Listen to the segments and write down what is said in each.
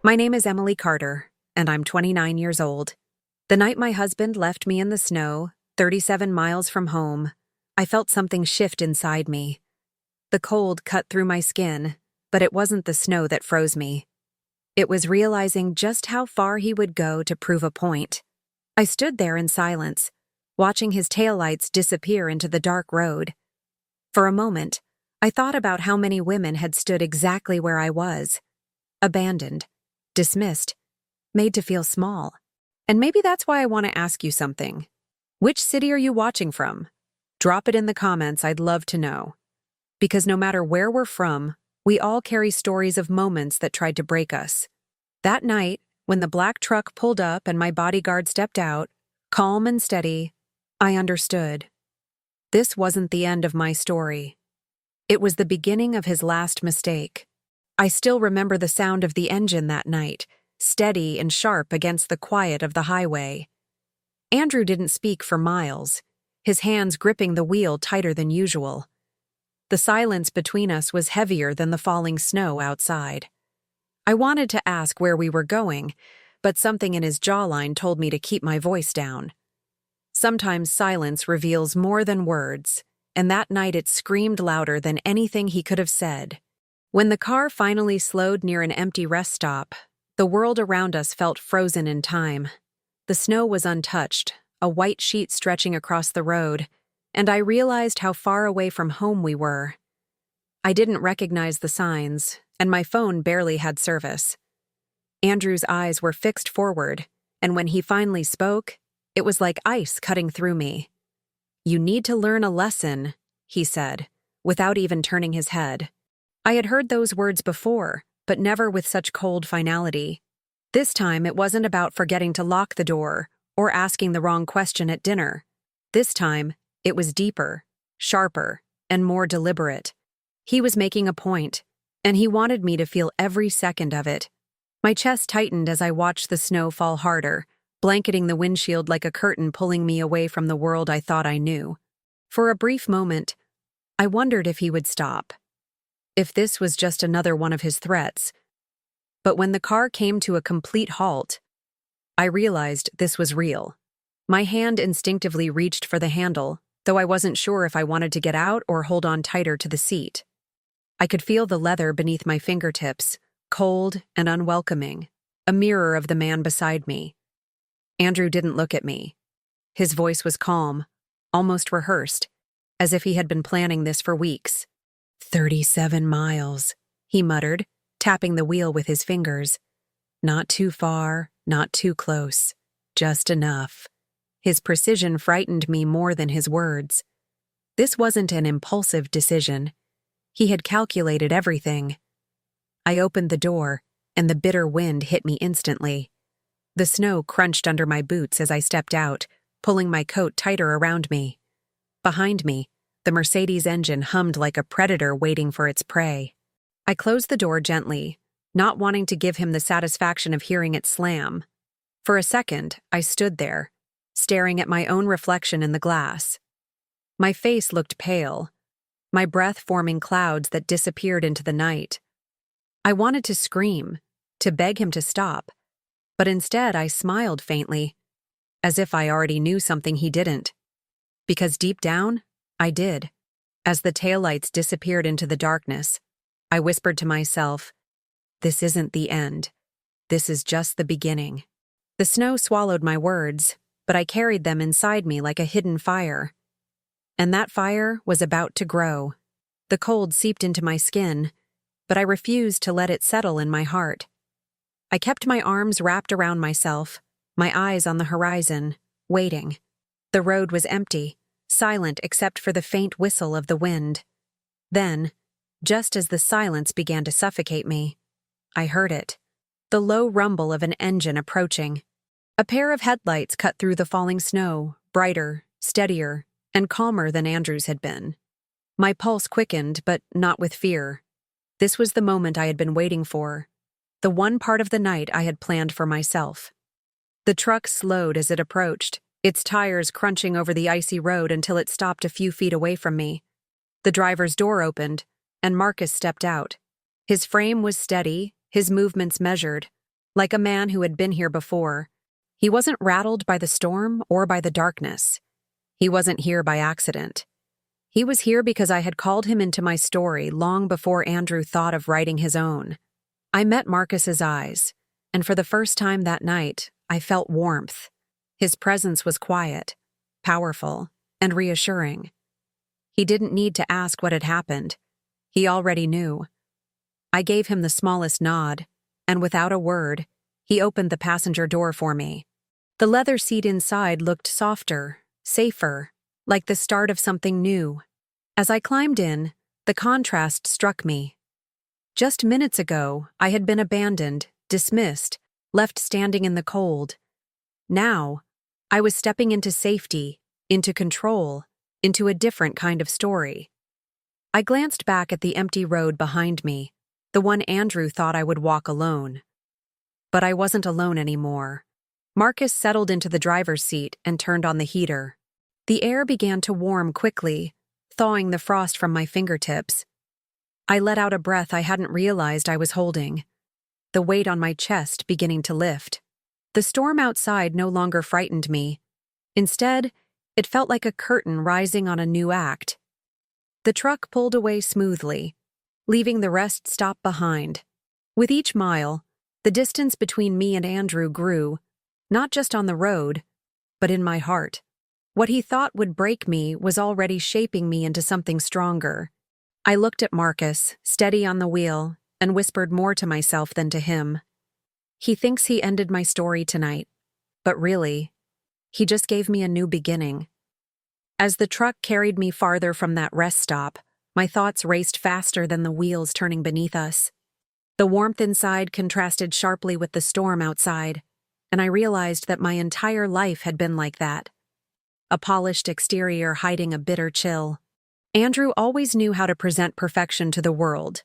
My name is Emily Carter, and I'm 29 years old. The night my husband left me in the snow, 37 miles from home, I felt something shift inside me. The cold cut through my skin, but it wasn't the snow that froze me. It was realizing just how far he would go to prove a point. I stood there in silence, watching his taillights disappear into the dark road. For a moment, I thought about how many women had stood exactly where I was, abandoned, dismissed, made to feel small. And maybe that's why I want to ask you something. Which city are you watching from? Drop it in the comments, I'd love to know. Because no matter where we're from, we all carry stories of moments that tried to break us. That night, when the black truck pulled up and my bodyguard stepped out, calm and steady, I understood. This wasn't the end of my story. It was the beginning of his last mistake. I still remember the sound of the engine that night, steady and sharp against the quiet of the highway. Andrew didn't speak for miles, his hands gripping the wheel tighter than usual. The silence between us was heavier than the falling snow outside. I wanted to ask where we were going, but something in his jawline told me to keep my voice down. Sometimes silence reveals more than words, and that night it screamed louder than anything he could have said. When the car finally slowed near an empty rest stop, the world around us felt frozen in time. The snow was untouched, a white sheet stretching across the road, and I realized how far away from home we were. I didn't recognize the signs, and my phone barely had service. Andrew's eyes were fixed forward, and when he finally spoke, it was like ice cutting through me. "You need to learn a lesson," he said, without even turning his head. I had heard those words before, but never with such cold finality. This time it wasn't about forgetting to lock the door or asking the wrong question at dinner. This time, it was deeper, sharper, and more deliberate. He was making a point, and he wanted me to feel every second of it. My chest tightened as I watched the snow fall harder, blanketing the windshield like a curtain pulling me away from the world I thought I knew. For a brief moment, I wondered if he would stop. If this was just another one of his threats. But when the car came to a complete halt, I realized this was real. My hand instinctively reached for the handle, though I wasn't sure if I wanted to get out or hold on tighter to the seat. I could feel the leather beneath my fingertips, cold and unwelcoming, a mirror of the man beside me. Andrew didn't look at me. His voice was calm, almost rehearsed, as if he had been planning this for weeks. 37 miles, he muttered, tapping the wheel with his fingers. Not too far, not too close, just enough. His precision frightened me more than his words. This wasn't an impulsive decision. He had calculated everything. I opened the door, and the bitter wind hit me instantly. The snow crunched under my boots as I stepped out, pulling my coat tighter around me. Behind me, the Mercedes engine hummed like a predator waiting for its prey. I closed the door gently, not wanting to give him the satisfaction of hearing it slam. For a second, I stood there, staring at my own reflection in the glass. My face looked pale, my breath forming clouds that disappeared into the night. I wanted to scream, to beg him to stop, but instead I smiled faintly, as if I already knew something he didn't. Because deep down, I did. As the taillights disappeared into the darkness, I whispered to myself, "This isn't the end. This is just the beginning." The snow swallowed my words, but I carried them inside me like a hidden fire. And that fire was about to grow. The cold seeped into my skin, but I refused to let it settle in my heart. I kept my arms wrapped around myself, my eyes on the horizon, waiting. The road was empty, silent except for the faint whistle of the wind. Then, just as the silence began to suffocate me, I heard it. The low rumble of an engine approaching. A pair of headlights cut through the falling snow, brighter, steadier, and calmer than Andrew's had been. My pulse quickened, but not with fear. This was the moment I had been waiting for, the one part of the night I had planned for myself. The truck slowed as it approached, its tires crunching over the icy road until it stopped a few feet away from me. The driver's door opened, and Marcus stepped out. His frame was steady, his movements measured, like a man who had been here before. He wasn't rattled by the storm or by the darkness. He wasn't here by accident. He was here because I had called him into my story long before Andrew thought of writing his own. I met Marcus's eyes, and for the first time that night, I felt warmth. His presence was quiet, powerful, and reassuring. He didn't need to ask what had happened. He already knew. I gave him the smallest nod, and without a word, he opened the passenger door for me. The leather seat inside looked softer, safer, like the start of something new. As I climbed in, the contrast struck me. Just minutes ago, I had been abandoned, dismissed, left standing in the cold. Now, I was stepping into safety, into control, into a different kind of story. I glanced back at the empty road behind me, the one Andrew thought I would walk alone. But I wasn't alone anymore. Marcus settled into the driver's seat and turned on the heater. The air began to warm quickly, thawing the frost from my fingertips. I let out a breath I hadn't realized I was holding, the weight on my chest beginning to lift. The storm outside no longer frightened me. Instead, it felt like a curtain rising on a new act. The truck pulled away smoothly, leaving the rest stop behind. With each mile, the distance between me and Andrew grew, not just on the road, but in my heart. What he thought would break me was already shaping me into something stronger. I looked at Marcus, steady on the wheel, and whispered more to myself than to him. He thinks he ended my story tonight, but really, he just gave me a new beginning. As the truck carried me farther from that rest stop, my thoughts raced faster than the wheels turning beneath us. The warmth inside contrasted sharply with the storm outside, and I realized that my entire life had been like that. A polished exterior hiding a bitter chill. Andrew always knew how to present perfection to the world,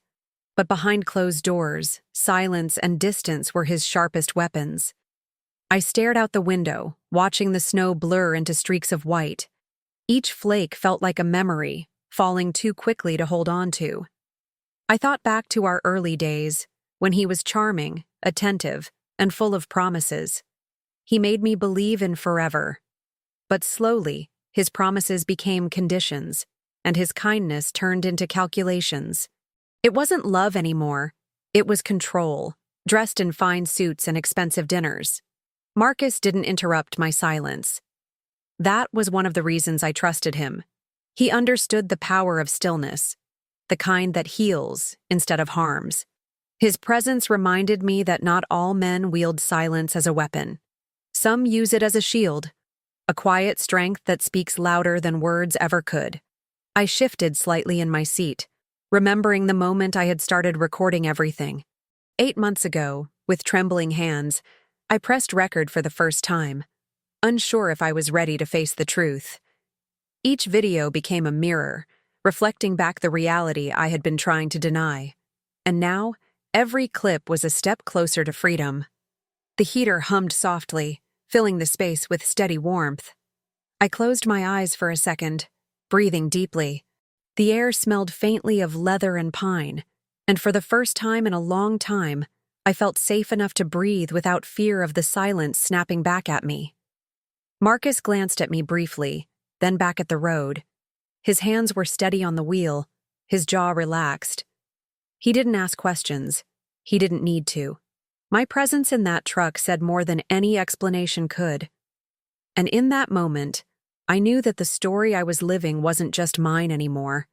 but behind closed doors, silence and distance were his sharpest weapons. I stared out the window, watching the snow blur into streaks of white. Each flake felt like a memory, falling too quickly to hold on to. I thought back to our early days, when he was charming, attentive, and full of promises. He made me believe in forever. But slowly, his promises became conditions, and his kindness turned into calculations. It wasn't love anymore. It was control, dressed in fine suits and expensive dinners. Marcus didn't interrupt my silence. That was one of the reasons I trusted him. He understood the power of stillness, the kind that heals instead of harms. His presence reminded me that not all men wield silence as a weapon. Some use it as a shield, a quiet strength that speaks louder than words ever could. I shifted slightly in my seat, remembering the moment I had started recording everything. 8 months ago, with trembling hands, I pressed record for the first time, unsure if I was ready to face the truth. Each video became a mirror, reflecting back the reality I had been trying to deny. And now, every clip was a step closer to freedom. The heater hummed softly, filling the space with steady warmth. I closed my eyes for a second, breathing deeply. The air smelled faintly of leather and pine, and for the first time in a long time, I felt safe enough to breathe without fear of the silence snapping back at me. Marcus glanced at me briefly, then back at the road. His hands were steady on the wheel, his jaw relaxed. He didn't ask questions. He didn't need to. My presence in that truck said more than any explanation could. And in that moment, I knew that the story I was living wasn't just mine anymore.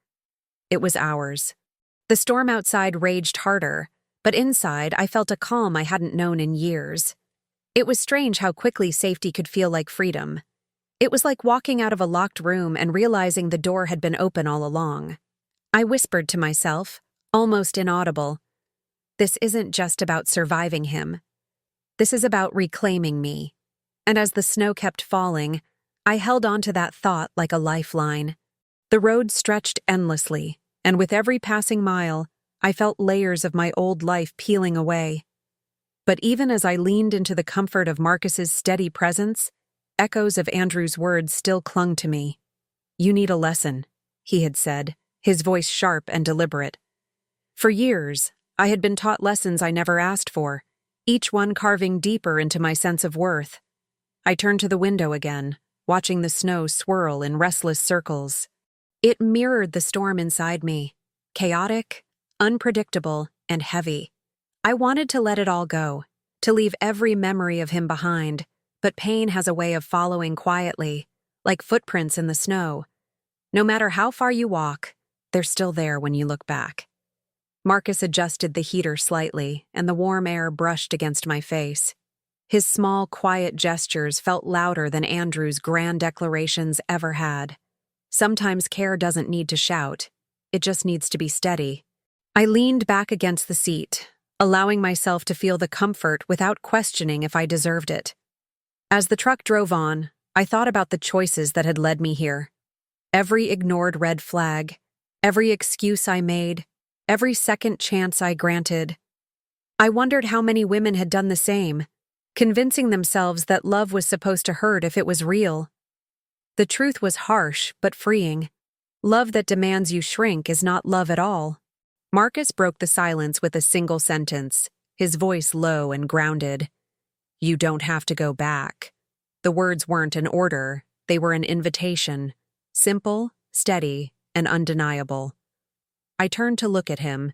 It was ours. The storm outside raged harder, but inside I felt a calm I hadn't known in years. It was strange how quickly safety could feel like freedom. It was like walking out of a locked room and realizing the door had been open all along. I whispered to myself, almost inaudible, "This isn't just about surviving him. This is about reclaiming me." And as the snow kept falling, I held on to that thought like a lifeline. The road stretched endlessly, and with every passing mile, I felt layers of my old life peeling away. But even as I leaned into the comfort of Marcus's steady presence, echoes of Andrew's words still clung to me. "You need a lesson," he had said, his voice sharp and deliberate. For years, I had been taught lessons I never asked for, each one carving deeper into my sense of worth. I turned to the window again, watching the snow swirl in restless circles. It mirrored the storm inside me, chaotic, unpredictable, and heavy. I wanted to let it all go, to leave every memory of him behind, but pain has a way of following quietly, like footprints in the snow. No matter how far you walk, they're still there when you look back. Marcus adjusted the heater slightly, and the warm air brushed against my face. His small, quiet gestures felt louder than Andrew's grand declarations ever had. Sometimes care doesn't need to shout. It just needs to be steady. I leaned back against the seat, allowing myself to feel the comfort without questioning if I deserved it. As the truck drove on, I thought about the choices that had led me here. Every ignored red flag, every excuse I made, every second chance I granted. I wondered how many women had done the same, convincing themselves that love was supposed to hurt if it was real. The truth was harsh but freeing. Love that demands you shrink is not love at all. Marcus broke the silence with a single sentence, his voice low and grounded. "You don't have to go back." The words weren't an order, they were an invitation. Simple, steady, and undeniable. I turned to look at him,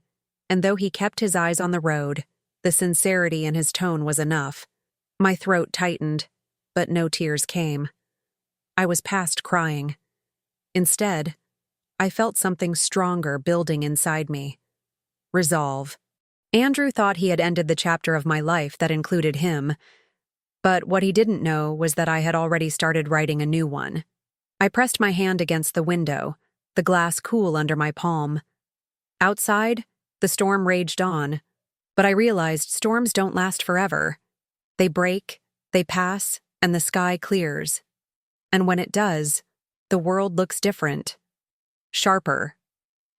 and though he kept his eyes on the road, the sincerity in his tone was enough. My throat tightened, but no tears came. I was past crying. Instead, I felt something stronger building inside me. Resolve. Andrew thought he had ended the chapter of my life that included him, but what he didn't know was that I had already started writing a new one. I pressed my hand against the window, the glass cool under my palm. Outside, the storm raged on, but I realized storms don't last forever. They break, they pass, and the sky clears. And when it does, the world looks different. Sharper,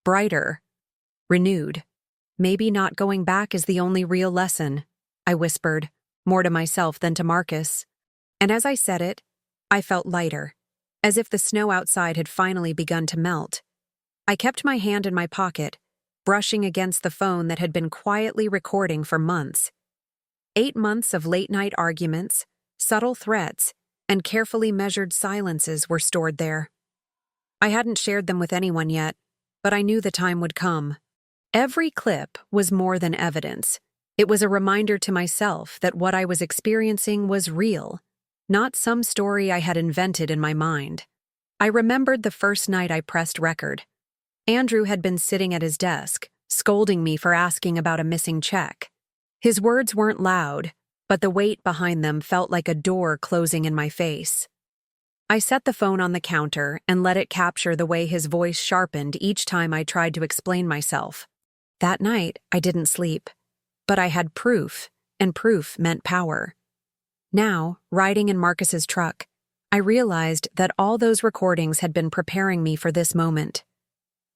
brighter, renewed. Maybe not going back is the only real lesson, I whispered, more to myself than to Marcus. And as I said it, I felt lighter, as if the snow outside had finally begun to melt. I kept my hand in my pocket, brushing against the phone that had been quietly recording for months. 8 months of late-night arguments, subtle threats, and carefully measured silences were stored there. I hadn't shared them with anyone yet, but I knew the time would come. Every clip was more than evidence. It was a reminder to myself that what I was experiencing was real, not some story I had invented in my mind. I remembered the first night I pressed record. Andrew had been sitting at his desk, scolding me for asking about a missing check. His words weren't loud, but the weight behind them felt like a door closing in my face. I set the phone on the counter and let it capture the way his voice sharpened each time I tried to explain myself. That night, I didn't sleep, but I had proof, and proof meant power. Now, riding in Marcus's truck, I realized that all those recordings had been preparing me for this moment.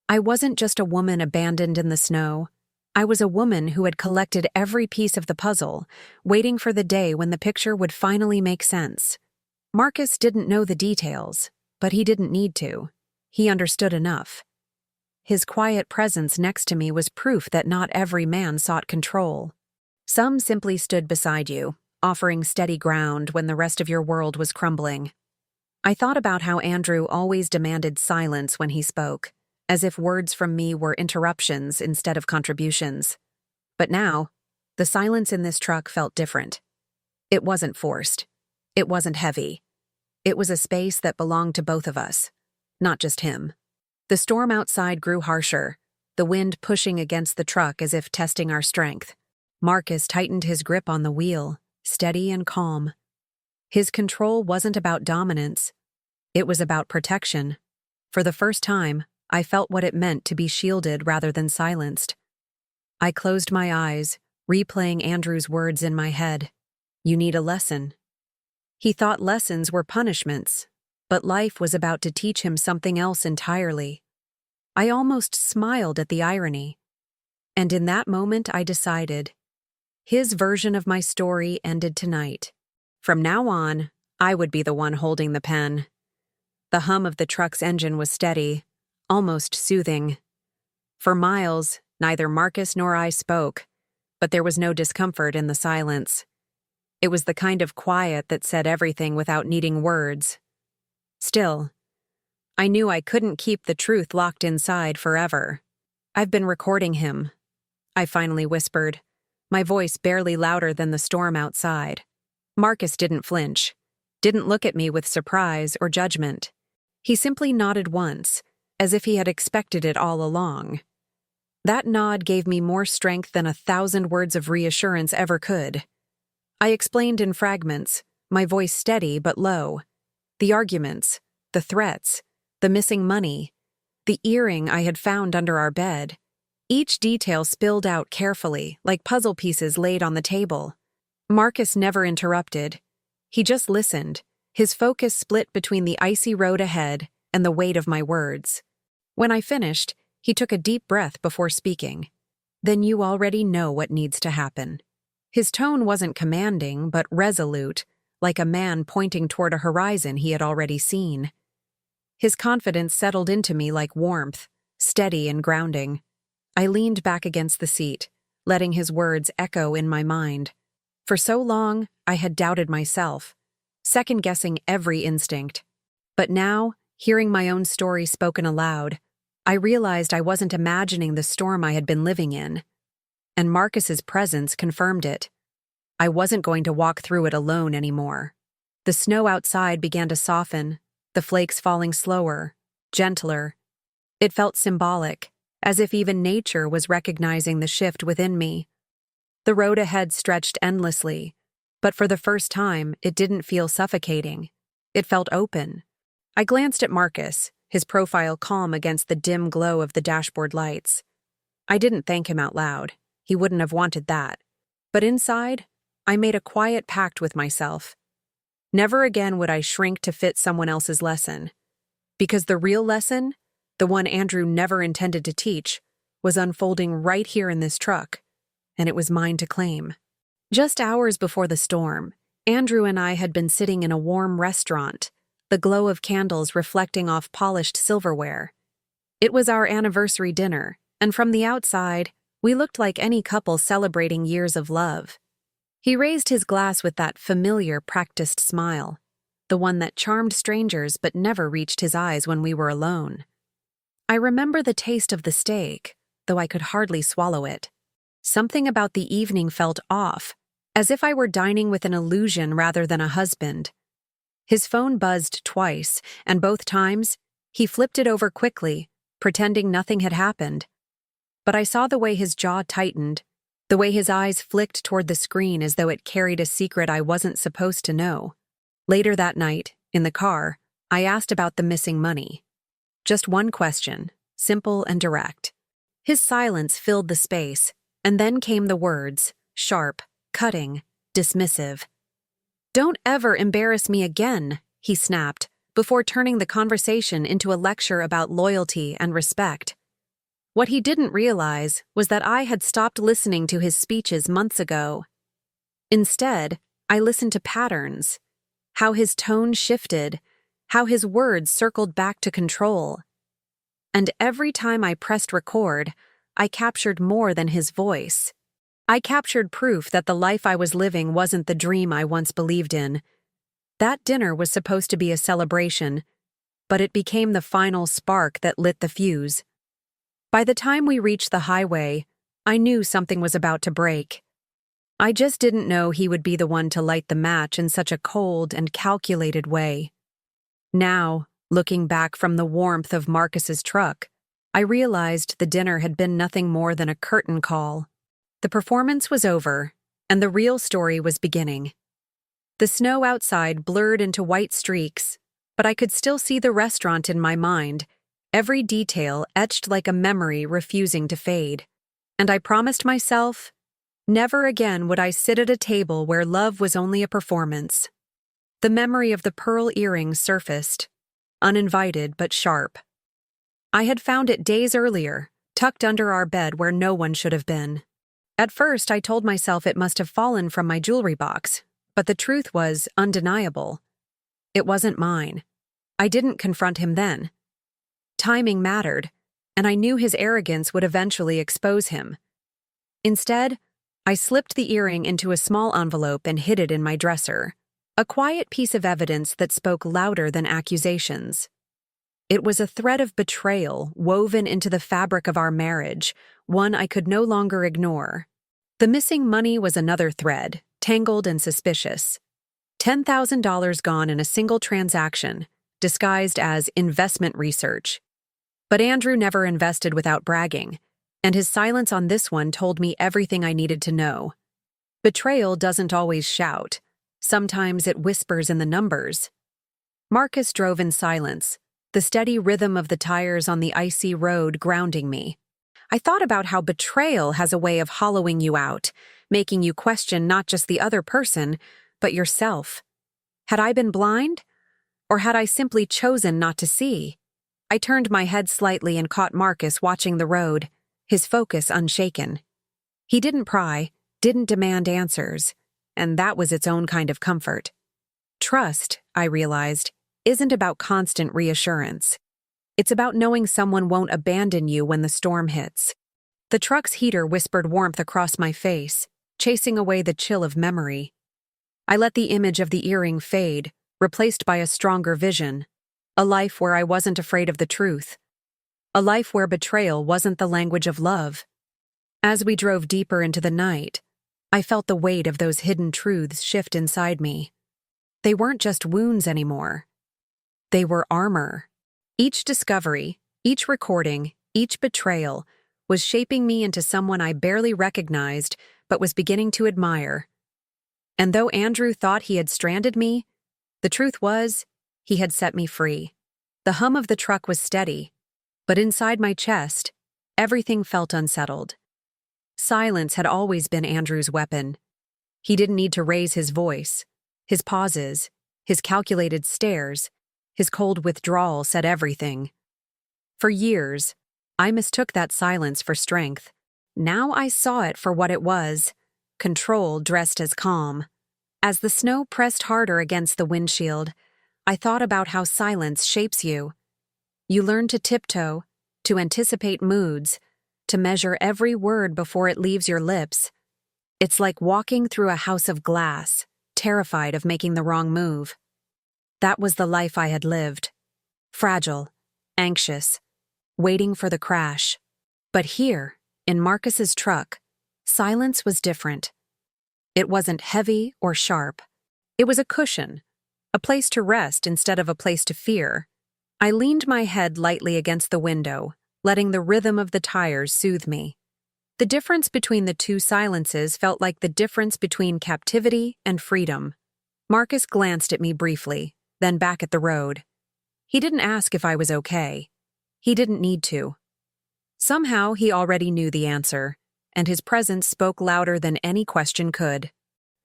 I wasn't just a woman abandoned in the snow. I was a woman who had collected every piece of the puzzle, waiting for the day when the picture would finally make sense. Marcus didn't know the details, but he didn't need to. He understood enough. His quiet presence next to me was proof that not every man sought control. Some simply stood beside you, offering steady ground when the rest of your world was crumbling. I thought about how Andrew always demanded silence when he spoke, as if words from me were interruptions instead of contributions. But now, the silence in this truck felt different. It wasn't forced. It wasn't heavy. It was a space that belonged to both of us, not just him. The storm outside grew harsher, the wind pushing against the truck as if testing our strength. Marcus tightened his grip on the wheel, steady and calm. His control wasn't about dominance. It was about protection. For the first time, I felt what it meant to be shielded rather than silenced. I closed my eyes, replaying Andrew's words in my head. You need a lesson. He thought lessons were punishments, but life was about to teach him something else entirely. I almost smiled at the irony. And in that moment I decided, his version of my story ended tonight. From now on, I would be the one holding the pen. The hum of the truck's engine was steady, almost soothing. For miles, neither Marcus nor I spoke. but there was no discomfort in the silence. It was the kind of quiet that said everything without needing words. Still, I knew I couldn't keep the truth locked inside forever. "I've been recording him," I finally whispered, my voice barely louder than the storm outside. Marcus didn't flinch, didn't look at me with surprise or judgment. He simply nodded once, as if he had expected it all along. That nod gave me more strength than 1,000 words of reassurance ever could. I explained in fragments, my voice steady but low. The arguments, the threats, the missing money, the earring I had found under our bed. Each detail spilled out carefully, like puzzle pieces laid on the table. Marcus never interrupted. He just listened, his focus split between the icy road ahead and the weight of my words. When I finished, he took a deep breath before speaking. "Then you already know what needs to happen." His tone wasn't commanding, but resolute, like a man pointing toward a horizon he had already seen. His confidence settled into me like warmth, steady and grounding. I leaned back against the seat, letting his words echo in my mind. For so long, I had doubted myself, second-guessing every instinct. But now, hearing my own story spoken aloud, I realized I wasn't imagining the storm I had been living in. And Marcus's presence confirmed it. I wasn't going to walk through it alone anymore. The snow outside began to soften, the flakes falling slower, gentler. It felt symbolic, as if even nature was recognizing the shift within me. The road ahead stretched endlessly, but for the first time, it didn't feel suffocating. It felt open. I glanced at Marcus, his profile calm against the dim glow of the dashboard lights. I didn't thank him out loud. He wouldn't have wanted that. But inside, I made a quiet pact with myself. Never again would I shrink to fit someone else's lesson. Because the real lesson, the one Andrew never intended to teach, was unfolding right here in this truck, and it was mine to claim. Just hours before the storm, Andrew and I had been sitting in a warm restaurant, the glow of candles reflecting off polished silverware. It was our anniversary dinner, and from the outside, we looked like any couple celebrating years of love. He raised his glass with that familiar, practiced smile, the one that charmed strangers but never reached his eyes when we were alone. I remember the taste of the steak, though I could hardly swallow it. Something about the evening felt off, as if I were dining with an illusion rather than a husband. His phone buzzed twice, and both times, he flipped it over quickly, pretending nothing had happened. But I saw the way his jaw tightened, the way his eyes flicked toward the screen as though it carried a secret I wasn't supposed to know. Later that night, in the car, I asked about the missing money. Just one question, simple and direct. His silence filled the space, and then came the words, sharp, cutting, dismissive. "Don't ever embarrass me again," he snapped, before turning the conversation into a lecture about loyalty and respect. What he didn't realize was that I had stopped listening to his speeches months ago. Instead, I listened to patterns, how his tone shifted, how his words circled back to control. And every time I pressed record, I captured more than his voice. I captured proof that the life I was living wasn't the dream I once believed in. That dinner was supposed to be a celebration, but it became the final spark that lit the fuse. By the time we reached the highway, I knew something was about to break. I just didn't know he would be the one to light the match in such a cold and calculated way. Now, looking back from the warmth of Marcus's truck, I realized the dinner had been nothing more than a curtain call. The performance was over, and the real story was beginning. The snow outside blurred into white streaks, but I could still see the restaurant in my mind, every detail etched like a memory refusing to fade. And I promised myself, never again would I sit at a table where love was only a performance. The memory of the pearl earring surfaced, uninvited but sharp. I had found it days earlier, tucked under our bed where no one should have been. At first, I told myself it must have fallen from my jewelry box, but the truth was undeniable. It wasn't mine. I didn't confront him then. Timing mattered, and I knew his arrogance would eventually expose him. Instead, I slipped the earring into a small envelope and hid it in my dresser, a quiet piece of evidence that spoke louder than accusations. It was a thread of betrayal woven into the fabric of our marriage, one I could no longer ignore. The missing money was another thread, tangled and suspicious. $10,000 gone in a single transaction, disguised as investment research. But Andrew never invested without bragging, and his silence on this one told me everything I needed to know. Betrayal doesn't always shout. Sometimes it whispers in the numbers. Marcus drove in silence, the steady rhythm of the tires on the icy road grounding me. I thought about how betrayal has a way of hollowing you out, making you question not just the other person, but yourself. Had I been blind? Or had I simply chosen not to see? I turned my head slightly and caught Marcus watching the road, his focus unshaken. He didn't pry, didn't demand answers, and that was its own kind of comfort. Trust, I realized, isn't about constant reassurance. It's about knowing someone won't abandon you when the storm hits. The truck's heater whispered warmth across my face, chasing away the chill of memory. I let the image of the earring fade, replaced by a stronger vision, a life where I wasn't afraid of the truth, a life where betrayal wasn't the language of love. As we drove deeper into the night, I felt the weight of those hidden truths shift inside me. They weren't just wounds anymore. They were armor. Each discovery, each recording, each betrayal was shaping me into someone I barely recognized but was beginning to admire. And though Andrew thought he had stranded me, the truth was, he had set me free. The hum of the truck was steady, but inside my chest, everything felt unsettled. Silence had always been Andrew's weapon. He didn't need to raise his voice. His pauses, his calculated stares, his cold withdrawal said everything. For years, I mistook that silence for strength. Now I saw it for what it was, control dressed as calm. As the snow pressed harder against the windshield, I thought about how silence shapes you. You learn to tiptoe, to anticipate moods, to measure every word before it leaves your lips. It's like walking through a house of glass, terrified of making the wrong move. That was the life I had lived. Fragile, anxious, waiting for the crash. But here, in Marcus's truck, silence was different. It wasn't heavy or sharp. It was a cushion, a place to rest instead of a place to fear. I leaned my head lightly against the window, letting the rhythm of the tires soothe me. The difference between the two silences felt like the difference between captivity and freedom. Marcus glanced at me briefly, then back at the road. He didn't ask if I was okay. He didn't need to. Somehow he already knew the answer, and his presence spoke louder than any question could.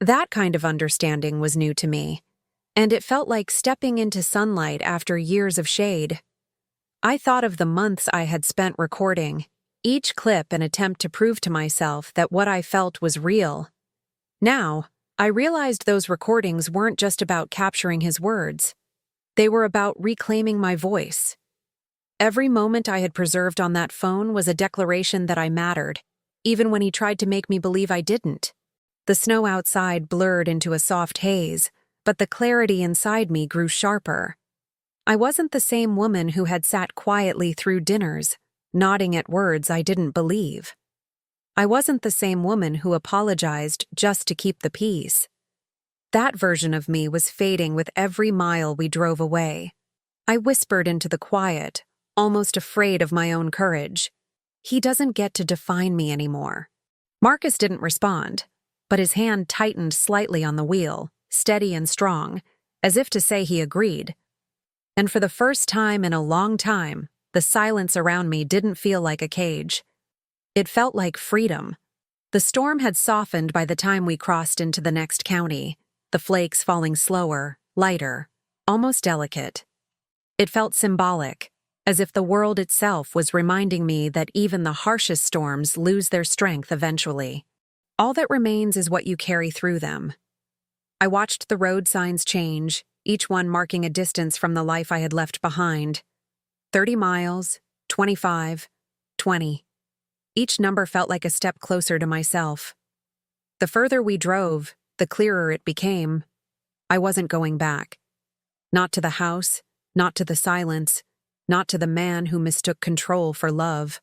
That kind of understanding was new to me, and it felt like stepping into sunlight after years of shade. I thought of the months I had spent recording, each clip an attempt to prove to myself that what I felt was real. Now, I realized those recordings weren't just about capturing his words. They were about reclaiming my voice. Every moment I had preserved on that phone was a declaration that I mattered, even when he tried to make me believe I didn't. The snow outside blurred into a soft haze, but the clarity inside me grew sharper. I wasn't the same woman who had sat quietly through dinners, nodding at words I didn't believe. I wasn't the same woman who apologized just to keep the peace. That version of me was fading with every mile we drove away. I whispered into the quiet, almost afraid of my own courage. He doesn't get to define me anymore. Marcus didn't respond, but his hand tightened slightly on the wheel, steady and strong, as if to say he agreed. And for the first time in a long time, the silence around me didn't feel like a cage. It felt like freedom. The storm had softened by the time we crossed into the next county, the flakes falling slower, lighter, almost delicate. It felt symbolic, as if the world itself was reminding me that even the harshest storms lose their strength eventually. All that remains is what you carry through them. I watched the road signs change, each one marking a distance from the life I had left behind. 30 miles, 25, 20. Each number felt like a step closer to myself. The further we drove, the clearer it became. I wasn't going back. Not to the house, not to the silence, not to the man who mistook control for love.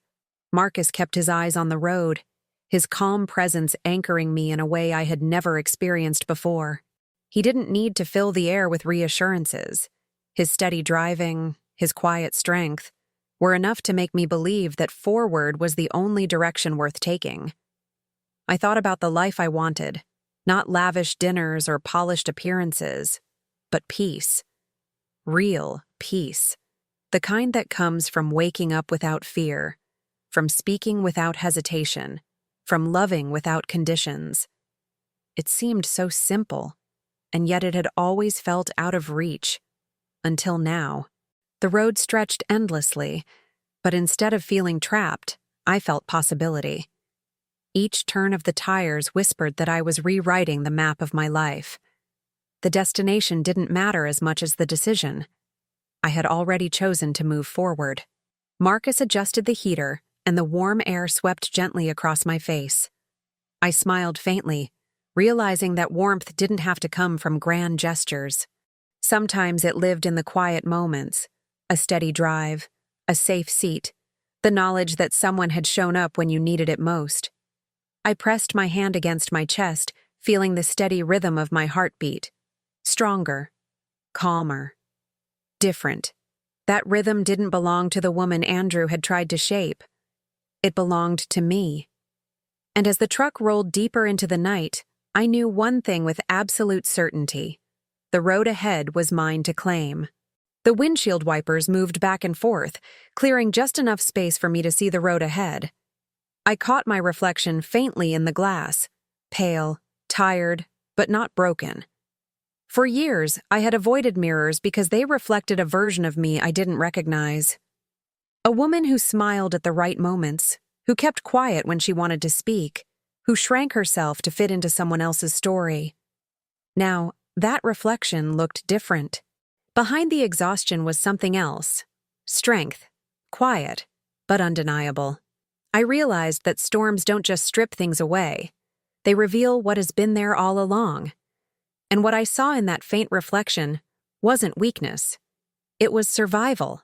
Marcus kept his eyes on the road, his calm presence anchoring me in a way I had never experienced before. He didn't need to fill the air with reassurances. His steady driving, his quiet strength, were enough to make me believe that forward was the only direction worth taking. I thought about the life I wanted, not lavish dinners or polished appearances, but peace. Real peace. The kind that comes from waking up without fear, from speaking without hesitation, from loving without conditions. It seemed so simple, and yet it had always felt out of reach. Until now. The road stretched endlessly, but instead of feeling trapped, I felt possibility. Each turn of the tires whispered that I was rewriting the map of my life. The destination didn't matter as much as the decision. I had already chosen to move forward. Marcus adjusted the heater, and the warm air swept gently across my face. I smiled faintly, realizing that warmth didn't have to come from grand gestures. Sometimes it lived in the quiet moments, a steady drive, a safe seat, the knowledge that someone had shown up when you needed it most. I pressed my hand against my chest, feeling the steady rhythm of my heartbeat. Stronger, calmer, different. That rhythm didn't belong to the woman Andrew had tried to shape. It belonged to me. And as the truck rolled deeper into the night, I knew one thing with absolute certainty. The road ahead was mine to claim. The windshield wipers moved back and forth, clearing just enough space for me to see the road ahead. I caught my reflection faintly in the glass, pale, tired, but not broken. For years, I had avoided mirrors because they reflected a version of me I didn't recognize. A woman who smiled at the right moments, who kept quiet when she wanted to speak, who shrank herself to fit into someone else's story. Now, that reflection looked different. Behind the exhaustion was something else. Strength. Quiet, but undeniable. I realized that storms don't just strip things away. They reveal what has been there all along. And what I saw in that faint reflection wasn't weakness. It was survival.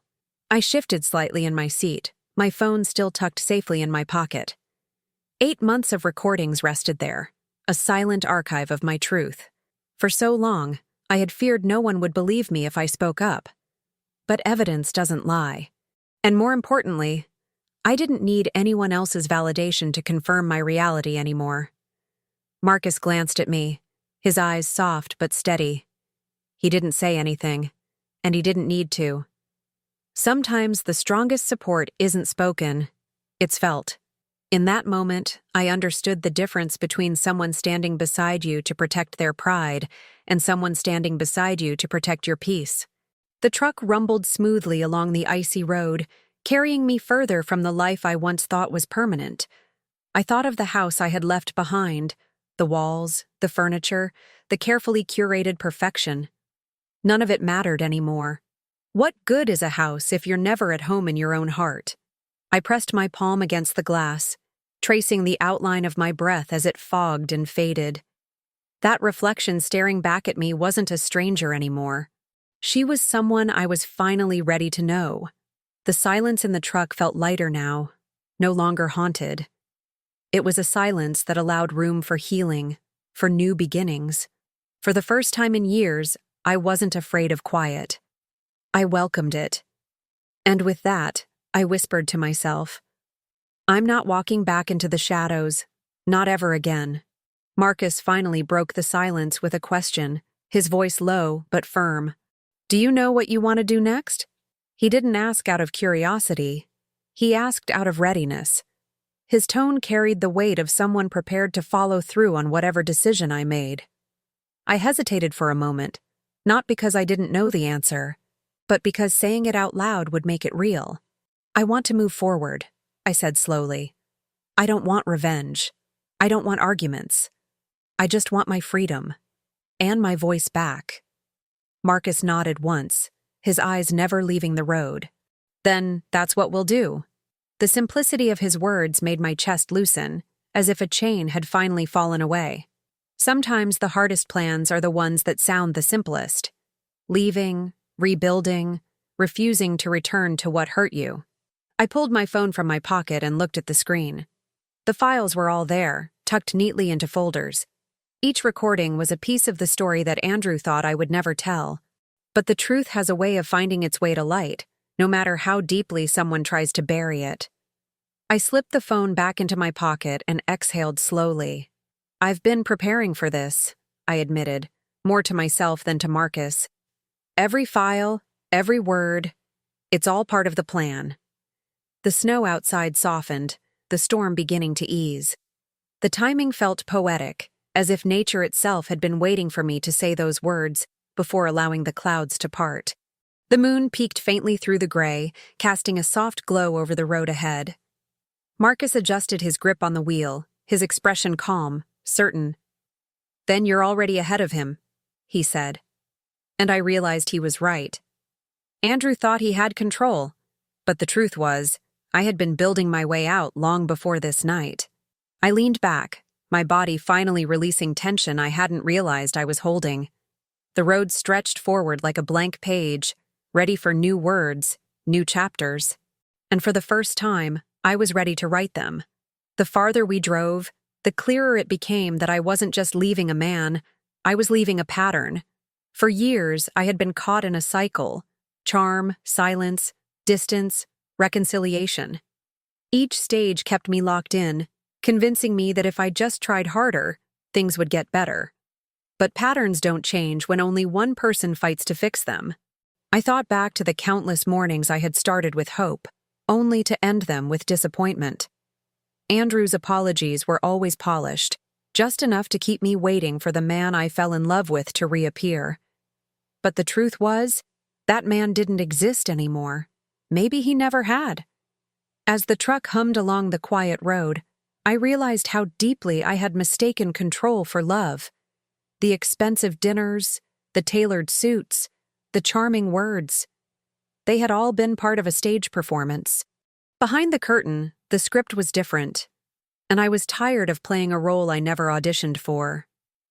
I shifted slightly in my seat, my phone still tucked safely in my pocket. 8 months of recordings rested there, a silent archive of my truth. For so long, I had feared no one would believe me if I spoke up. But evidence doesn't lie. And more importantly, I didn't need anyone else's validation to confirm my reality anymore. Marcus glanced at me, his eyes soft but steady. He didn't say anything, and he didn't need to. Sometimes the strongest support isn't spoken, it's felt. In that moment, I understood the difference between someone standing beside you to protect their pride and someone standing beside you to protect your peace. The truck rumbled smoothly along the icy road, carrying me further from the life I once thought was permanent. I thought of the house I had left behind, the walls, the furniture, the carefully curated perfection. None of it mattered anymore. What good is a house if you're never at home in your own heart? I pressed my palm against the glass, tracing the outline of my breath as it fogged and faded. That reflection staring back at me wasn't a stranger anymore. She was someone I was finally ready to know. The silence in the truck felt lighter now, no longer haunted. It was a silence that allowed room for healing, for new beginnings. For the first time in years, I wasn't afraid of quiet. I welcomed it. And with that, I whispered to myself, I'm not walking back into the shadows, not ever again. Marcus finally broke the silence with a question, his voice low but firm. Do you know what you want to do next? He didn't ask out of curiosity. He asked out of readiness. His tone carried the weight of someone prepared to follow through on whatever decision I made. I hesitated for a moment, not because I didn't know the answer, but because saying it out loud would make it real. I want to move forward, I said slowly. I don't want revenge. I don't want arguments. I just want my freedom. And my voice back. Marcus nodded once, his eyes never leaving the road. Then that's what we'll do. The simplicity of his words made my chest loosen, as if a chain had finally fallen away. Sometimes the hardest plans are the ones that sound the simplest. Leaving, rebuilding, refusing to return to what hurt you. I pulled my phone from my pocket and looked at the screen. The files were all there, tucked neatly into folders. Each recording was a piece of the story that Andrew thought I would never tell. But the truth has a way of finding its way to light, no matter how deeply someone tries to bury it. I slipped the phone back into my pocket and exhaled slowly. I've been preparing for this, I admitted, more to myself than to Marcus. Every file, every word, it's all part of the plan. The snow outside softened, the storm beginning to ease. The timing felt poetic, as if nature itself had been waiting for me to say those words before allowing the clouds to part. The moon peeked faintly through the gray, casting a soft glow over the road ahead. Marcus adjusted his grip on the wheel, his expression calm, certain. "Then you're already ahead of him," he said. And I realized he was right. Andrew thought he had control, but the truth was, I had been building my way out long before this night. I leaned back, my body finally releasing tension I hadn't realized I was holding. The road stretched forward like a blank page, ready for new words, new chapters. And for the first time, I was ready to write them. The farther we drove, the clearer it became that I wasn't just leaving a man, I was leaving a pattern. For years, I had been caught in a cycle: charm, silence, distance, reconciliation. Each stage kept me locked in, convincing me that if I just tried harder, things would get better. But patterns don't change when only one person fights to fix them. I thought back to the countless mornings I had started with hope, only to end them with disappointment. Andrew's apologies were always polished, just enough to keep me waiting for the man I fell in love with to reappear. But the truth was, that man didn't exist anymore. Maybe he never had. As the truck hummed along the quiet road, I realized how deeply I had mistaken control for love. The expensive dinners, the tailored suits, the charming words. They had all been part of a stage performance. Behind the curtain, the script was different, and I was tired of playing a role I never auditioned for.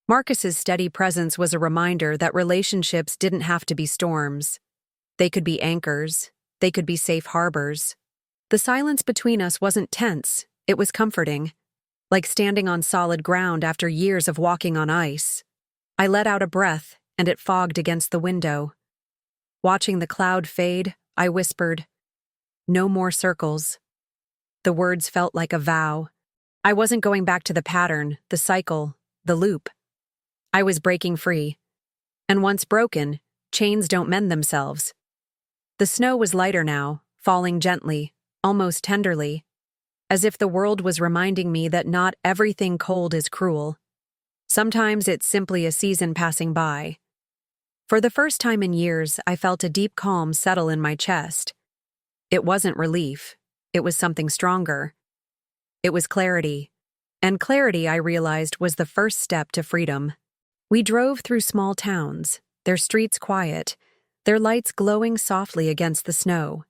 Marcus's steady presence was a reminder that relationships didn't have to be storms. They could be anchors, they could be safe harbors. The silence between us wasn't tense, it was comforting, like standing on solid ground after years of walking on ice. I let out a breath, and it fogged against the window. Watching the cloud fade, I whispered, "No more circles." The words felt like a vow. I wasn't going back to the pattern, the cycle, the loop. I was breaking free. And once broken, chains don't mend themselves. The snow was lighter now, falling gently, almost tenderly, as if the world was reminding me that not everything cold is cruel. Sometimes it's simply a season passing by. For the first time in years, I felt a deep calm settle in my chest. It wasn't relief. It was something stronger. It was clarity. And clarity, I realized, was the first step to freedom. We drove through small towns, their streets quiet, their lights glowing softly against the snow.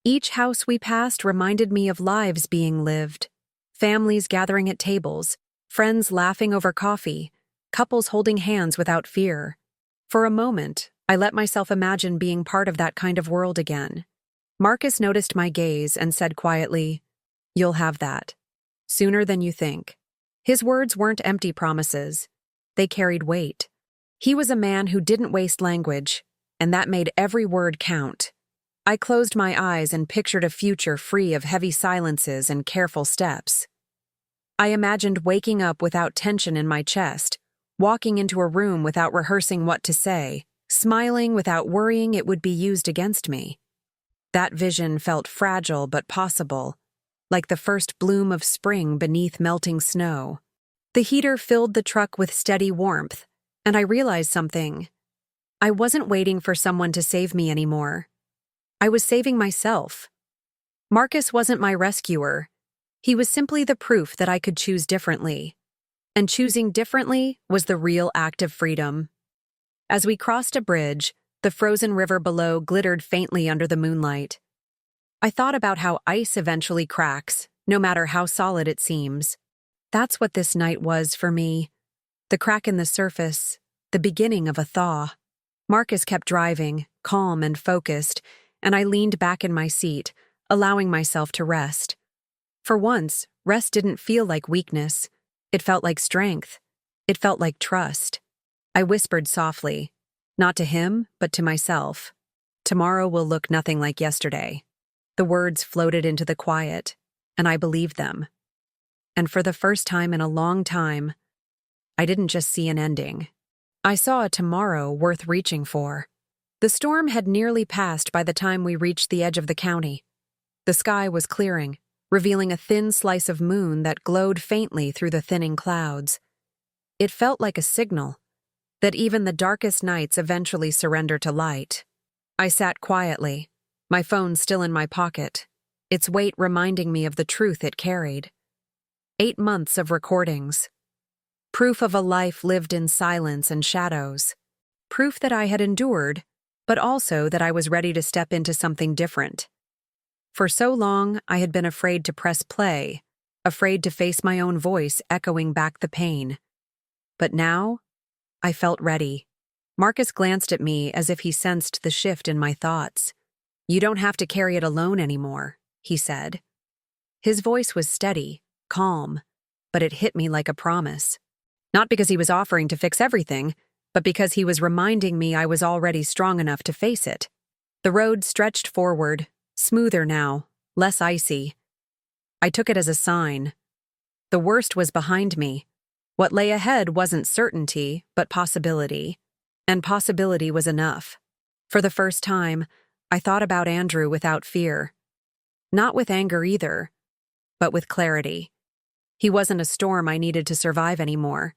Each house we passed reminded me of lives being lived, families gathering at tables, friends laughing over coffee, couples holding hands without fear. For a moment, I let myself imagine being part of that kind of world again. Marcus noticed my gaze and said quietly, "You'll have that. Sooner than you think." His words weren't empty promises. They carried weight. He was a man who didn't waste language, and that made every word count. I closed my eyes and pictured a future free of heavy silences and careful steps. I imagined waking up without tension in my chest, walking into a room without rehearsing what to say, smiling without worrying it would be used against me. That vision felt fragile but possible, like the first bloom of spring beneath melting snow. The heater filled the truck with steady warmth, and I realized something. I wasn't waiting for someone to save me anymore. I was saving myself. Marcus wasn't my rescuer. He was simply the proof that I could choose differently. And choosing differently was the real act of freedom. As we crossed a bridge, the frozen river below glittered faintly under the moonlight. I thought about how ice eventually cracks, no matter how solid it seems. That's what this night was for me. The crack in the surface, the beginning of a thaw. Marcus kept driving, calm and focused, and I leaned back in my seat, allowing myself to rest. For once, rest didn't feel like weakness. It felt like strength. It felt like trust. I whispered softly, not to him, but to myself. Tomorrow will look nothing like yesterday. The words floated into the quiet, and I believed them. And for the first time in a long time, I didn't just see an ending. I saw a tomorrow worth reaching for. The storm had nearly passed by the time we reached the edge of the county. The sky was clearing, revealing a thin slice of moon that glowed faintly through the thinning clouds. It felt like a signal that even the darkest nights eventually surrender to light. I sat quietly, my phone still in my pocket, its weight reminding me of the truth it carried. 8 months of recordings. Proof of a life lived in silence and shadows. Proof that I had endured, but also that I was ready to step into something different. For so long, I had been afraid to press play, afraid to face my own voice echoing back the pain. But now, I felt ready. Marcus glanced at me as if he sensed the shift in my thoughts. "You don't have to carry it alone anymore," he said. His voice was steady, calm, but it hit me like a promise. Not because he was offering to fix everything, but because he was reminding me I was already strong enough to face it. The road stretched forward, smoother now, less icy. I took it as a sign. The worst was behind me. What lay ahead wasn't certainty, but possibility. And possibility was enough. For the first time, I thought about Andrew without fear. Not with anger either, but with clarity. He wasn't a storm I needed to survive anymore.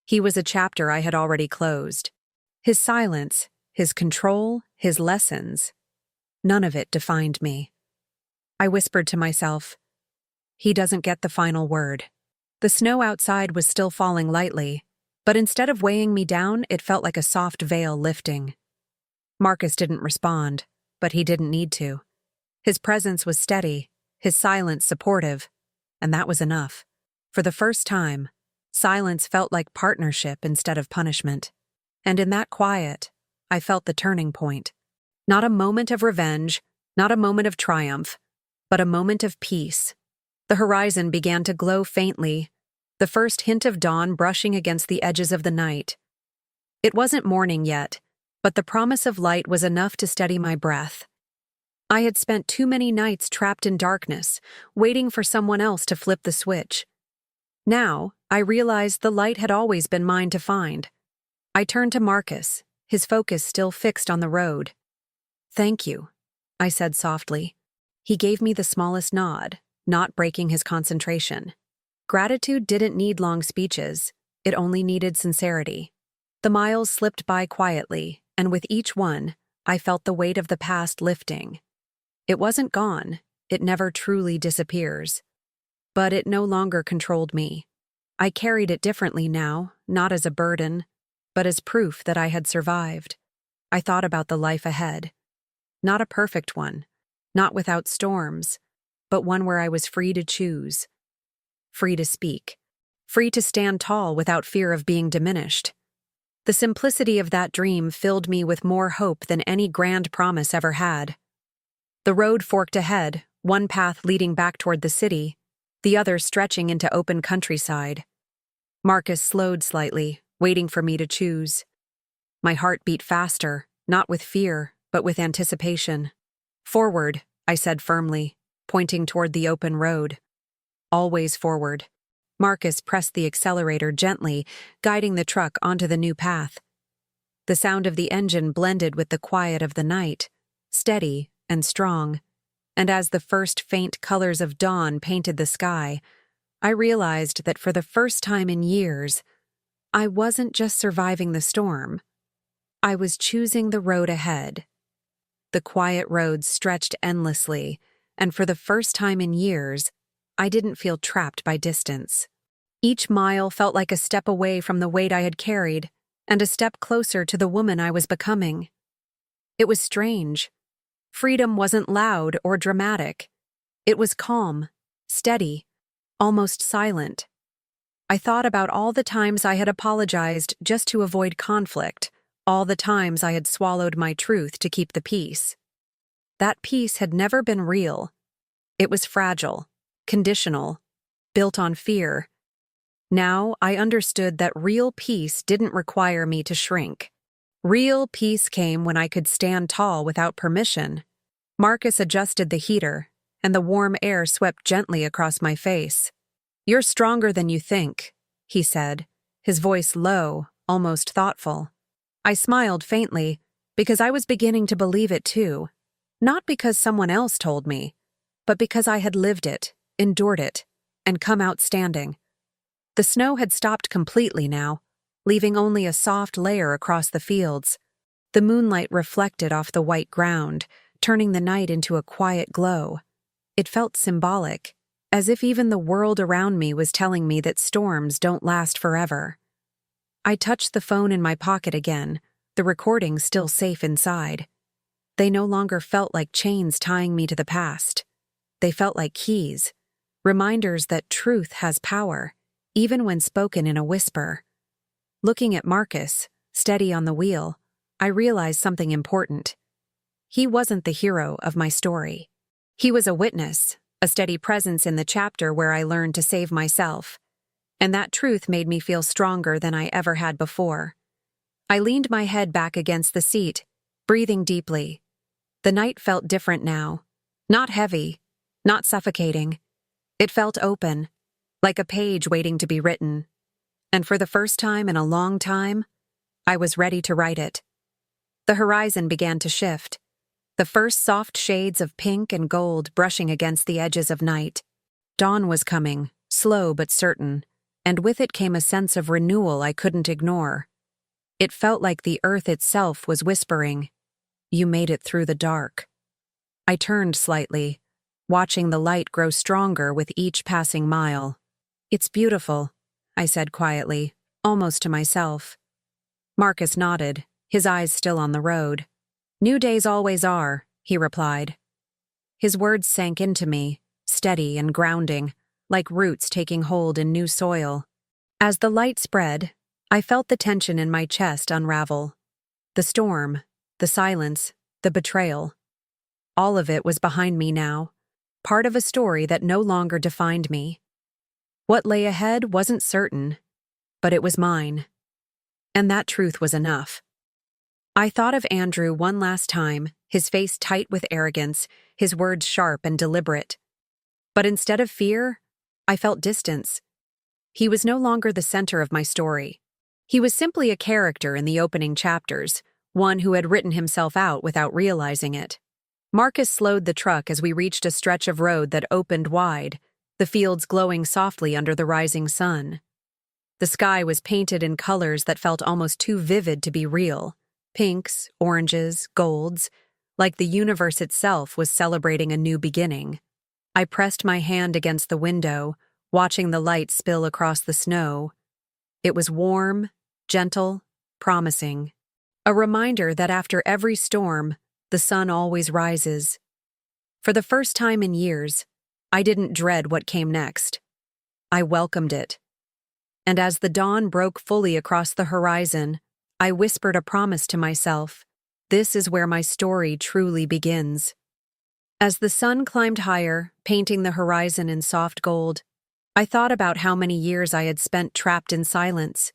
He was a chapter I had already closed. His silence, his control, his lessons, none of it defined me. I whispered to myself, "He doesn't get the final word." The snow outside was still falling lightly, but instead of weighing me down, it felt like a soft veil lifting. Marcus didn't respond, but he didn't need to. His presence was steady, his silence supportive, and that was enough. For the first time, silence felt like partnership instead of punishment. And in that quiet, I felt the turning point. Not a moment of revenge, not a moment of triumph, but a moment of peace. The horizon began to glow faintly, the first hint of dawn brushing against the edges of the night. It wasn't morning yet, but the promise of light was enough to steady my breath. I had spent too many nights trapped in darkness, waiting for someone else to flip the switch. Now, I realized the light had always been mine to find. I turned to Marcus, his focus still fixed on the road. "Thank you," I said softly. He gave me the smallest nod, not breaking his concentration. Gratitude didn't need long speeches, it only needed sincerity. The miles slipped by quietly, and with each one, I felt the weight of the past lifting. It wasn't gone, it never truly disappears. But it no longer controlled me. I carried it differently now, not as a burden, but as proof that I had survived. I thought about the life ahead. Not a perfect one, not without storms, but one where I was free to choose. Free to speak. Free to stand tall without fear of being diminished. The simplicity of that dream filled me with more hope than any grand promise ever had. The road forked ahead, one path leading back toward the city, the other stretching into open countryside. Marcus slowed slightly, waiting for me to choose. My heart beat faster, not with fear, but with anticipation. "Forward," I said firmly, pointing toward the open road. "Always forward." Marcus pressed the accelerator gently, guiding the truck onto the new path. The sound of the engine blended with the quiet of the night, steady and strong, and as the first faint colors of dawn painted the sky, I realized that for the first time in years, I wasn't just surviving the storm. I was choosing the road ahead. The quiet road stretched endlessly, and for the first time in years, I didn't feel trapped by distance. Each mile felt like a step away from the weight I had carried, and a step closer to the woman I was becoming. It was strange. Freedom wasn't loud or dramatic. It was calm, steady, almost silent. I thought about all the times I had apologized just to avoid conflict, all the times I had swallowed my truth to keep the peace. That peace had never been real. It was fragile, conditional, built on fear. Now I understood that real peace didn't require me to shrink. Real peace came when I could stand tall without permission. Marcus adjusted the heater, and the warm air swept gently across my face. "You're stronger than you think," he said, his voice low, almost thoughtful. I smiled faintly, because I was beginning to believe it too. Not because someone else told me, but because I had lived it, endured it, and come out standing. The snow had stopped completely now, leaving only a soft layer across the fields. The moonlight reflected off the white ground, turning the night into a quiet glow. It felt symbolic, as if even the world around me was telling me that storms don't last forever. I touched the phone in my pocket again, the recording still safe inside. They no longer felt like chains tying me to the past. They felt like keys, reminders that truth has power, even when spoken in a whisper. Looking at Marcus, steady on the wheel, I realized something important. He wasn't the hero of my story. He was a witness, a steady presence in the chapter where I learned to save myself. And that truth made me feel stronger than I ever had before. I leaned my head back against the seat, breathing deeply. The night felt different now. Not heavy, not suffocating. It felt open, like a page waiting to be written. And for the first time in a long time, I was ready to write it. The horizon began to shift, the first soft shades of pink and gold brushing against the edges of night. Dawn was coming, slow but certain, and with it came a sense of renewal I couldn't ignore. It felt like the earth itself was whispering, "You made it through the dark." I turned slightly, watching the light grow stronger with each passing mile. "It's beautiful," I said quietly, almost to myself. Marcus nodded, his eyes still on the road. "New days always are," he replied. His words sank into me, steady and grounding, like roots taking hold in new soil. As the light spread, I felt the tension in my chest unravel. The storm, the silence, the betrayal. All of it was behind me now, part of a story that no longer defined me. What lay ahead wasn't certain, but it was mine. And that truth was enough. I thought of Andrew one last time, his face tight with arrogance, his words sharp and deliberate. But instead of fear, I felt distance. He was no longer the center of my story. He was simply a character in the opening chapters, one who had written himself out without realizing it. Marcus slowed the truck as we reached a stretch of road that opened wide, the fields glowing softly under the rising sun. The sky was painted in colors that felt almost too vivid to be real. Pinks, oranges, golds, like the universe itself was celebrating a new beginning. I pressed my hand against the window, watching the light spill across the snow. It was warm, gentle, promising. A reminder that after every storm, the sun always rises. For the first time in years, I didn't dread what came next. I welcomed it. And as the dawn broke fully across the horizon, I whispered a promise to myself. This is where my story truly begins. As the sun climbed higher, painting the horizon in soft gold, I thought about how many years I had spent trapped in silence.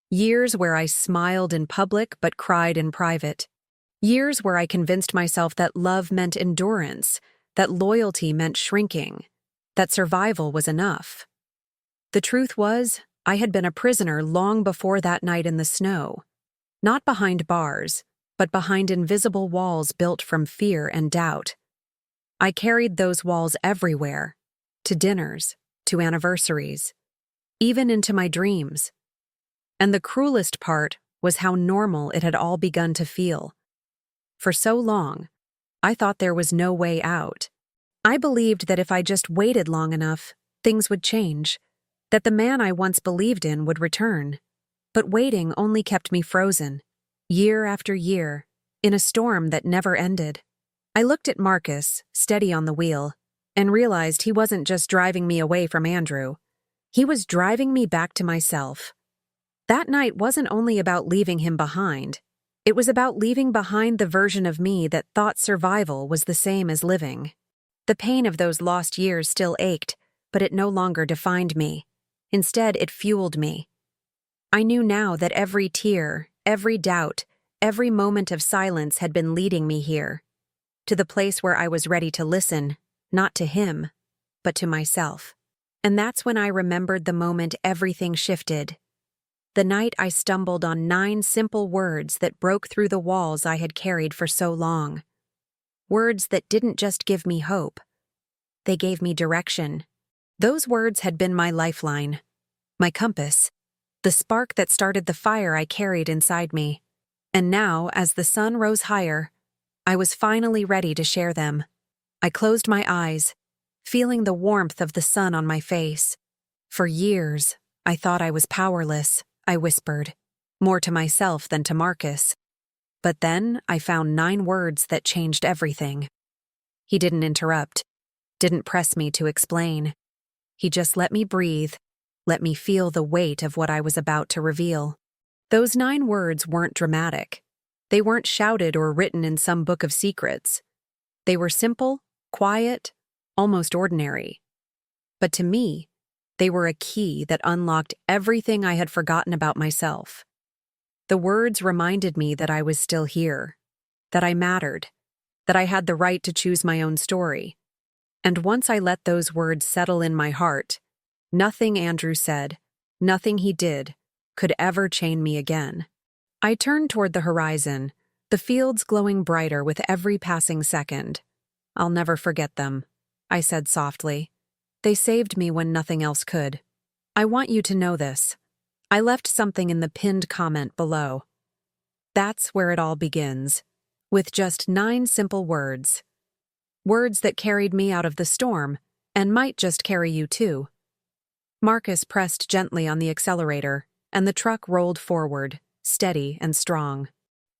Years where I smiled in public but cried in private. Years where I convinced myself that love meant endurance, that loyalty meant shrinking, that survival was enough. The truth was, I had been a prisoner long before that night in the snow. Not behind bars, but behind invisible walls built from fear and doubt. I carried those walls everywhere, to dinners, to anniversaries, even into my dreams. And the cruelest part was how normal it had all begun to feel. For so long, I thought there was no way out. I believed that if I just waited long enough, things would change, that the man I once believed in would return. But waiting only kept me frozen, year after year, in a storm that never ended. I looked at Marcus, steady on the wheel, and realized he wasn't just driving me away from Andrew. He was driving me back to myself. That night wasn't only about leaving him behind. It was about leaving behind the version of me that thought survival was the same as living. The pain of those lost years still ached, but it no longer defined me. Instead, it fueled me. I knew now that every tear, every doubt, every moment of silence had been leading me here, to the place where I was ready to listen, not to him, but to myself. And that's when I remembered the moment everything shifted. The night I stumbled on 9 simple words that broke through the walls I had carried for so long. Words that didn't just give me hope. They gave me direction. Those words had been my lifeline, my compass, the spark that started the fire I carried inside me. And now, as the sun rose higher, I was finally ready to share them. I closed my eyes, feeling the warmth of the sun on my face. For years, I thought I was powerless, I whispered, more to myself than to Marcus. But then I found 9 words that changed everything. He didn't interrupt, didn't press me to explain. He just let me breathe, let me feel the weight of what I was about to reveal. Those 9 words weren't dramatic. They weren't shouted or written in some book of secrets. They were simple, quiet, almost ordinary. But to me, they were a key that unlocked everything I had forgotten about myself. The words reminded me that I was still here, that I mattered, that I had the right to choose my own story. And once I let those words settle in my heart, nothing Andrew said, nothing he did, could ever chain me again. I turned toward the horizon, the fields glowing brighter with every passing second. "I'll never forget them," I said softly. "They saved me when nothing else could. I want you to know this." I left something in the pinned comment below. That's where it all begins, with just 9 simple words. Words that carried me out of the storm, and might just carry you too. Marcus pressed gently on the accelerator, and the truck rolled forward, steady and strong.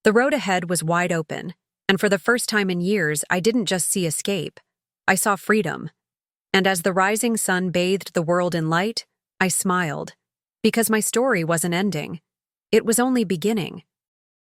The road ahead was wide open, and for the first time in years, I didn't just see escape. I saw freedom. And as the rising sun bathed the world in light, I smiled. Because my story wasn't ending. It was only beginning.